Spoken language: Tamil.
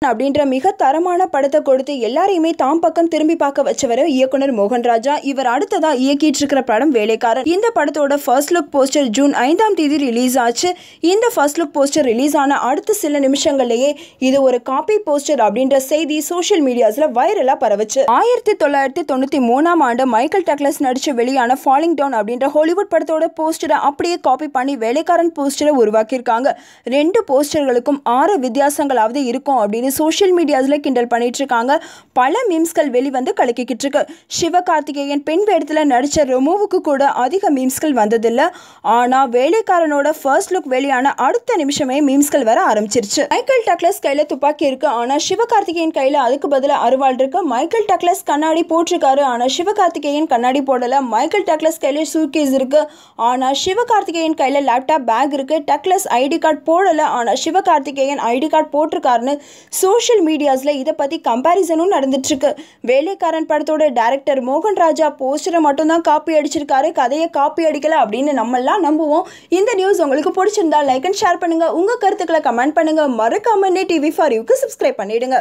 அப்படின்ற மிக தரமான படத்தை கொடுத்து எல்லாரையுமே தாம் பக்கம் திரும்பி பார்க்க வச்சவர் இயக்குனர் மோகன்ராஜா. இவர் அடுத்ததா இயக்கிட்டு இருக்கிற படம் வேலைக்காரன். இந்த படத்தோட ஃபர்ஸ்ட் லுக் போஸ்டர் ஜூன் 5ஆம் தேதி ரிலீஸ் ஆச்சு. இந்த ஃபர்ஸ்ட் லுக் போஸ்டர் ரிலீஸ் ஆன அடுத்த சில நிமிஷங்கள்லயே இது ஒரு காப்பி போஸ்டர் அப்படின்ற செய்தி சோஷியல் மீடியாஸ்ல வைரலா பரவுச்சு. 1993ஆம் ஆண்டு மைக்கேல் டக்ளஸ் நடிச்சு வெளியான ஃபாலிங் டவுன் அப்படின்ற ஹாலிவுட் படத்தோட போஸ்டரை அப்படியே காப்பி பண்ணி வேலைக்காரன் போஸ்டரை உருவாக்கியிருக்காங்க. 2 போஸ்டர்களுக்கும் 6 வித்தியாசங்களாவது இருக்கும் அப்படின்னு சோஷியல் மீடியாஸ்ல கிண்டல் பண்ணிட்டு இருக்காங்க. பல மீம்ஸ்கள் வெளிவந்து கலக்கிக்கிட்டு இருக்கு. சிவகார்த்திகேயன் பெண் வேடத்துல நடிச்ச ரெமோவுக்கு கூட அதிக மீம்ஸ்கள் வந்ததில்ல. ஆனா வேலைக்காரனோட ஃபர்ஸ்ட் லுக் வெளியான அடுத்த நிமிஷமே மீம்ஸ்கள் வர ஆரம்பிச்சிருச்சு. மைக்கேல் டக்ளஸ் கையில துப்பாக்கி இருக்கு, ஆனா சிவகார்த்திகேயன் கையில அதுக்கு பதிலா அருவாள் இருக்கு. மைக்கேல் டக்ளஸ் கண்ணாடி போட்டிருக்காரு, ஆனா சிவகார்த்திகேயன் கண்ணாடி போடல. மைக்கேல் டக்ளஸ் கையில சூட்கேஸ் இருக்கு, ஆனா சிவகார்த்திகேயன் கையில லேப்டாப் பேக் இருக்கு. டக்ளஸ் ஐடி கார்டு போடல, ஆனா சிவகார்த்திகேயன் ஐடி கார்டு போட்டிருக்காருன்னு சோஷியல் மீடியாஸ்ல இதை பத்தி கம்பாரிசனும் நடந்துட்டு இருக்கு. வேலைக்காரன் படத்தோட டைரக்டர் மோகன்ராஜா போஸ்டரை மட்டும் தான் காப்பி அடிச்சிருக்காரு, கதையை காப்பி அடிக்கல அப்படின்னு நம்ம எல்லாம் நம்புவோம். இந்த நியூஸ் உங்களுக்கு பிடிச்சிருந்தா லைக் அண்ட் ஷேர் பண்ணுங்க. உங்க கருத்துக்களை கமெண்ட் பண்ணுங்க. மறக்காம டிவி ஃபார் யூக்கு சப்ஸ்கிரைப் பண்ணிடுங்க.